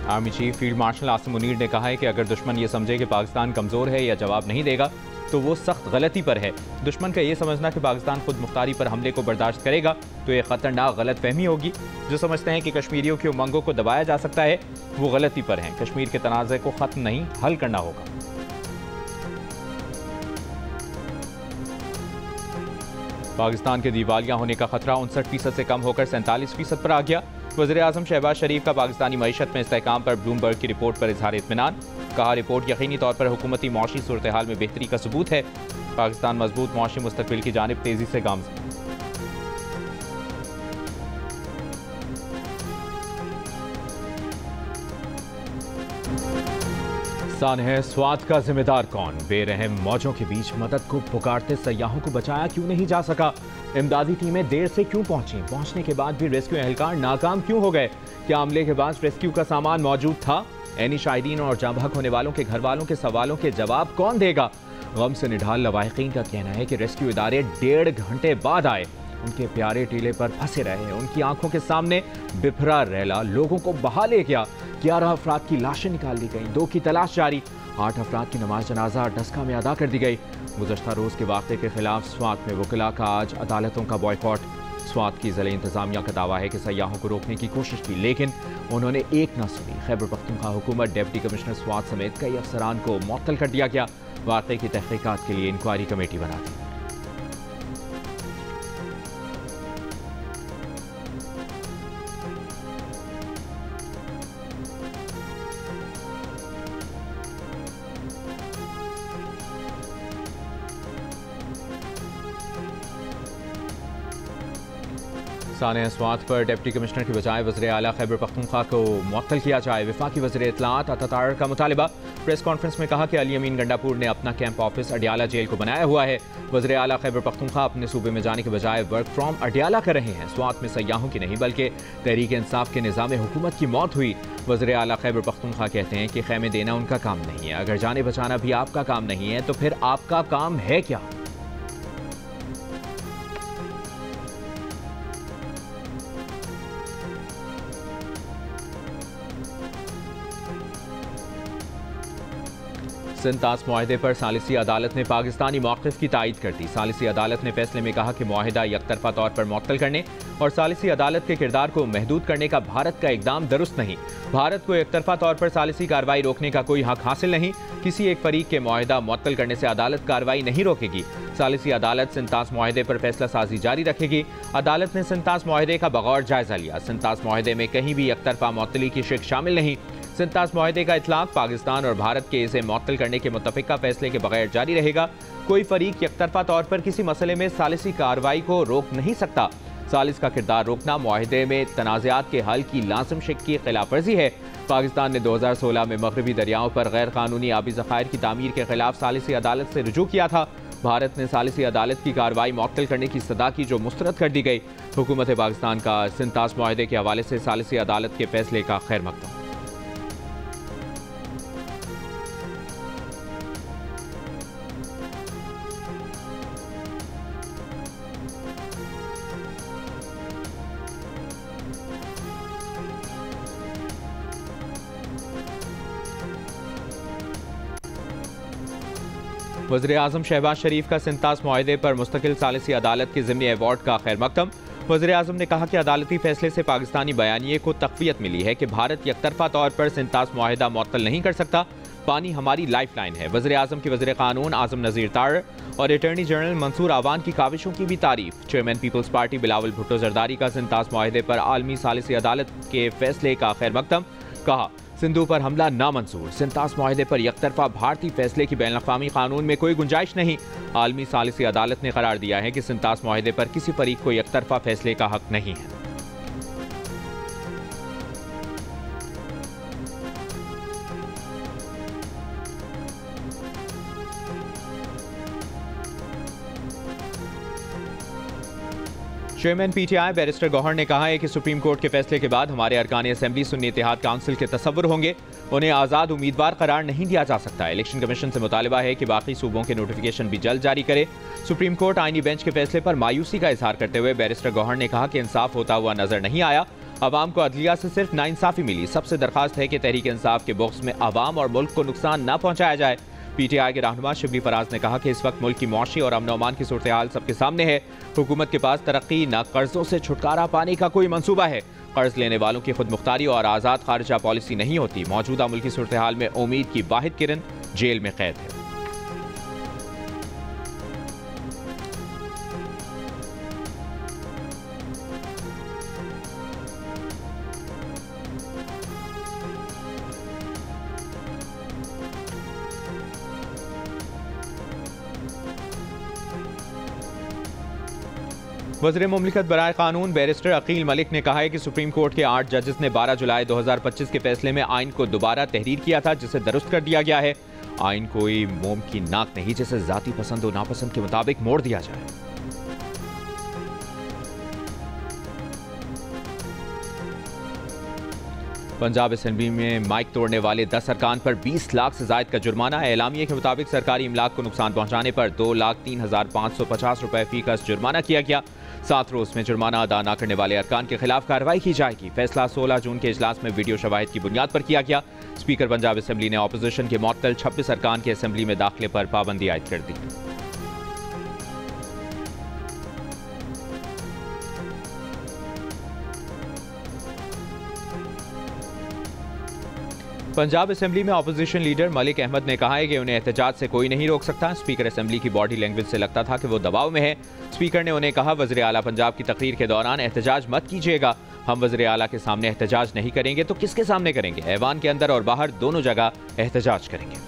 Army chief field marshal Asim Munir ने कहा है कि अगर दुश्मन ये समझे कि पाकिस्तान कमज़ोर है या जवाब नहीं देगा तो वो सख्त गलती पर है। दुश्मन का ये समझना कि पाकिस्तान खुद मुख्तारी पर हमले को बर्दाश्त करेगा तो ये खतरनाक गलत फहमी होगी। जो समझते हैं कि कश्मीरियों की उमंगों को दबाया जा सकता है वो गलती पर हैं। कश्मीर के तनाज़े को ख़त्म नहीं हल करना होगा। पाकिस्तान के दिवालिया होने का खतरा 59% से कम होकर 47% पर आ गया। वज़ीर-ए-आज़म शहबाज शरीफ का पाकिस्तानी मईशत में इस्तेहकाम पर ब्लूमबर्ग की रिपोर्ट पर इजहार इत्मीनान। कहा, रिपोर्ट यकीनी तौर पर हुकूमती मौशी सूरत हाल में बेहतरी का सबूत है। पाकिस्तान मजबूत मौशी मुस्तकबिल की जानिब तेजी से गामज़न। सानह स्वात का जिम्मेदार कौन? बेरहम मौजों के बीच मदद को पुकारते सयाहों को बचाया क्यों नहीं जा सका? इमदादी टीमें देर से क्यों पहुंची? पहुंचने के बाद भी रेस्क्यू एहलकार नाकाम क्यों हो गए? क्या हमले के बाद रेस्क्यू का सामान मौजूद था? ऐनी शाहिदीन और जाँ बहक होने वालों के घर वालों के सवालों के जवाब कौन देगा? गम से निढाल लवाहिकीन का कहना है कि रेस्क्यू इदारे 1.5 घंटे बाद आए, उनके प्यारे टीले पर फंसे रहे, उनकी आंखों के सामने बिफरा रैला लोगों को बहा ले गया। 11 अफराद की लाशें निकाल दी गई, 2 की तलाश जारी, 8 अफराद की नमाज जनाजा डस्का में अदा कर दी गई। गुज़श्ता रोज़ के वाक़े के खिलाफ स्वात में वकिला का आज अदालतों का बॉयकॉट। स्वात की ज़िले इंतज़ामिया का दावा है कि सयाहों को रोकने की कोशिश की लेकिन उन्होंने एक न सुनी। खैबर पख्तूनख्वा हुकूमत डिप्टी कमिश्नर स्वात समेत कई अफसरान को मुअत्तल कर दिया गया। वाक़े की तहक़ीक़ात के लिए इंक्वायरी कमेटी बना दी। सानह स्वात पर डिप्टी कमिश्नर की बजाय वज़ीर आला खैबर पख्तूनख्वा को मुअत्तल किया जाए। वफाकी वज़ीर इत्तलाआत अतातार का मुतालिबा। प्रेस कॉन्फ्रेंस में कहा कि अली अमीन गंडापुर ने अपना कैंप ऑफिस अडियाला जेल को बनाया हुआ है। वज़ीर आला खैबर पख्तूनख्वा अपने सूबे में जाने के बजाय वर्क फ्रॉम अडियाला कर रहे हैं। स्वात में सयाहों की नहीं बल्कि तहरीक इंसाफ के निज़ाम हुकूमत की मौत हुई। वज़ीर आला खैबर पख्तूनख्वा कहते हैं कि खैमे देना उनका काम नहीं है। अगर जाने बचाना भी आपका काम नहीं है तो फिर आपका काम है क्या? सिंतास मुआहदे पर सालिसी अदालत ने पाकिस्तानी मौक़िफ़ की तायीद कर दी। सालिसी अदालत ने फैसले में कहा कि मुआहदा यकतरफा तौर पर मुअत्तल करने और सालिसी अदालत के किरदार को महदूद करने का भारत का इक़दाम दुरुस्त नहीं। भारत को एकतरफा तौर पर सालिसी कार्रवाई रोकने का कोई हक हासिल नहीं। किसी एक फरीक के मुआहदा मुअत्तल करने से अदालत कार्रवाई नहीं रोकेगी। सालिसी अदालत सिंतास मुआहदे पर फैसला साजी जारी रखेगी। अदालत ने सिंतास मुआहदे का बगौर जायजा लिया। सिंतास मुआहदे में कहीं भी एकतरफा मुअत्तली की शिक शामिल नहीं। सिंतास मुआहदे का इतलाक पाकिस्तान और भारत के इसे मुअत्तल करने के मुत्तफ़िका फैसले के बगैर जारी रहेगा। कोई फरीक यकतरफा तौर पर किसी मसले में सालिसी कार्रवाई को रोक नहीं सकता। सालिस का किरदार रोकना मुआहदे में तनाज़ात के हल की लाज़िम शिक की खिलाफ वर्जी है। पाकिस्तान ने 2016 में मगरबी दरियाओं पर गैर कानूनी आबी ज़खायर की तामीर के खिलाफ सालिसी अदालत से रुजू किया था। भारत ने सालिसी अदालत की कार्रवाई मुअत्तल करने की सदा की जो मुस्तरद कर दी गई। हुकूमत पाकिस्तान का सिंतास मुआहदे के हवाले से सालिसी अदालत के फैसले का खैर मकदम। वज़ीर-ए-आज़म शहबाज शरीफ का सिंतास मुआहदे पर मुस्तकिल सालिसी अदालत के ज़िमनी अवार्ड का खैर मकदम। वज़ीर-ए-आज़म ने कहा कि अदालती फैसले से पाकिस्तानी बयानिए को तक़वियत मिली है कि भारत यकतरफा तौर पर सिंतास मुआहदा मुअत्तल नहीं कर सकता। पानी हमारी लाइफ लाइन है। वज़ीर-ए-आज़म की वज़ीर क़ानून आज़म नज़ीर तार और अटॉर्नी जनरल मंसूर आवान की काविशों की भी तारीफ। Chairman Peoples Party Bilawal Bhutto Zardari का सिंतास मुआहदे पर आलमी सालिसी अदालत के फैसले का खैर मकदम। कहा, सिंधु पर हमला नामंजूर। सिंतास मुआहदे पर यकतरफा भारतीय फैसले की बैनुल-अक़वामी कानून में कोई गुंजाइश नहीं। आलमी सालिसी अदालत ने करार दिया है कि सिंतास मुआहदे पर किसी फरीक को यकतरफा फैसले का हक नहीं है। चेयरमैन पीटीआई बैरिस्टर गौहर ने कहा है कि सुप्रीम कोर्ट के फैसले के बाद हमारे अरकान असेंबली सुन्नी इत्तेहाद काउंसिल के तसव्वुर होंगे। उन्हें आज़ाद उम्मीदवार करार नहीं दिया जा सकता। इलेक्शन कमीशन से मुतालिबा है कि बाकी सूबों के नोटिफिकेशन भी जल्द जारी करे। सुप्रीम कोर्ट आईनी बेंच के फैसले पर मायूसी का इजहार करते हुए बैरिस्टर गौहर ने कहा कि इंसाफ होता हुआ नजर नहीं आया। अवाम को अदलिया से सिर्फ नाइंसाफी मिली। सबसे दरखास्त है कि तहरीक इंसाफ के बॉक्स में अवाम और मुल्क को नुकसान न पहुंचाया जाए। PTI के रहनुमा शिबली फराज ने कहा कि इस वक्त मुल्क की मौशी और अमन अमान की सूरत हाल सबके सामने है। हुकूमत के पास तरक्की न कर्जों से छुटकारा पाने का कोई मंसूबा है। कर्ज लेने वालों की खुद मुख्तारी और आज़ाद खारिजा पॉलिसी नहीं होती। मौजूदा मुल्की सूरत हाल में उम्मीद की वाहिद किरण जेल में कैद है। वज़ीर मुमलिकत बराए कानून बैरिस्टर अकील मलिक ने कहा है कि सुप्रीम कोर्ट के 8 जजेस ने 12 जुलाई 2025 के फैसले में आइन को दोबारा तहरीर किया था, जिसे दुरुस्त कर दिया गया है। आइन कोई मोम की नाक नहीं जिसे जाती पसंद और नापसंद के मुताबिक मोड़ दिया जाए। पंजाब असेंबली में माइक तोड़ने वाले 10 अरकान पर 20 लाख से जायद का जुर्माना। एलामिये के मुताबिक सरकारी इमलाक को नुकसान पहुंचाने पर 2,03,550 रुपए फी का जुर्माना किया गया। 7 रोज में जुर्माना अदा न करने वाले अरकान के खिलाफ कार्रवाई की जाएगी। फैसला 16 जून के इजलास में वीडियो शवाहिद की बुनियाद पर किया गया। स्पीकर पंजाब असेंबली ने अपोजिशन के मुअत्तल 26 अरकान के असेंबली में दाखिले पर पाबंदी आयद कर दी। पंजाब असेंबली में अपोजिशन लीडर मलिक अहमद ने कहा है कि उन्हें एहतजाज से कोई नहीं रोक सकता। स्पीकर असेंबली की बॉडी लैंग्वेज से लगता था कि वो दबाव में है। स्पीकर ने उन्हें कहा, वज़ीर आला पंजाब की तकरीर के दौरान एहतजाज मत कीजिएगा। हम वज़ीर आला के सामने एहतजाज नहीं करेंगे तो किसके सामने करेंगे? ऐवान के अंदर और बाहर दोनों जगह एहतजाज करेंगे।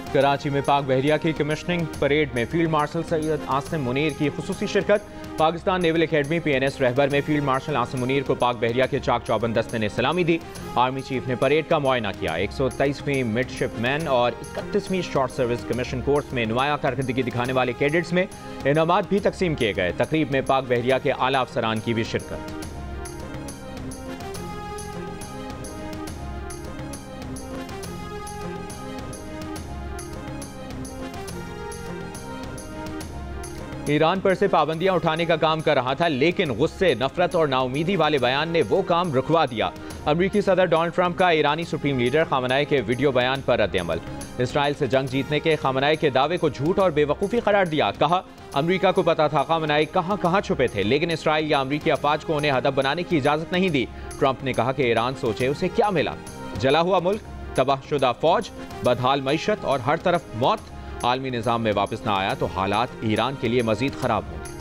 कराची में पाक बहरिया की कमिश्निंग परेड में फील्ड मार्शल सैयद आसिम मुनीर की खुसूसी शिरकत। पाकिस्तान नेवल एकेडमी PNS रहबर में फील्ड मार्शल आसिम मुनीर को पाक बहरिया के चाक चौबंद दस्ते ने सलामी दी। आर्मी चीफ ने परेड का मुआयना किया। 123वीं मिडशिपमैन और 31वीं शॉर्ट सर्विस कमीशन कोर्स में नुमाया कारकर्दगी दिखाने वाले कैडेट्स में इनामात भी तकसीम किए गए। तकरीब में पाक बहरिया के आला अफसरान की भी शिरकत। ईरान पर से पाबंदियां उठाने का काम कर रहा था, लेकिन गुस्से, नफरत और नाउमीदी वाले बयान ने वो काम रुकवा दिया। अमेरिकी सदर डोनाल्ड ट्रंप का ईरानी सुप्रीम लीडर खामनेई के वीडियो बयान पर रद्द-ए-अमल। इसराइल से जंग जीतने के खामनेई के दावे को झूठ और बेवकूफ़ी करार दिया। कहा, अमेरिका को पता था खामनेई कहां कहां छुपे थे, लेकिन इसराइल या अमेरिकी अफवाज को उन्हें हदफ बनाने की इजाजत नहीं दी। ट्रंप ने कहा कि ईरान सोचे उसे क्या मिला, जला हुआ मुल्क, तबाहशुदा फौज, बदहाल मईशत और हर तरफ मौत। आलमी निज़ाम में वापस न आया तो हालात ईरान के लिए मजीद खराब होंगे।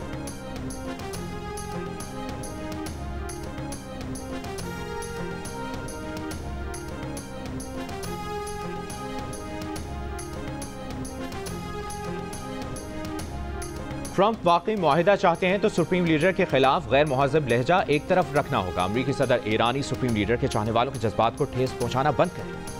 ट्रंप वाकई मुआहिदा चाहते हैं तो सुप्रीम लीडर के खिलाफ गैर मुहज़्ज़ब लहजा एक तरफ रखना होगा। अमेरिकी सदर ईरानी सुप्रीम लीडर के चाहने वालों के जज्बात को ठेस पहुंचाना बंद करें।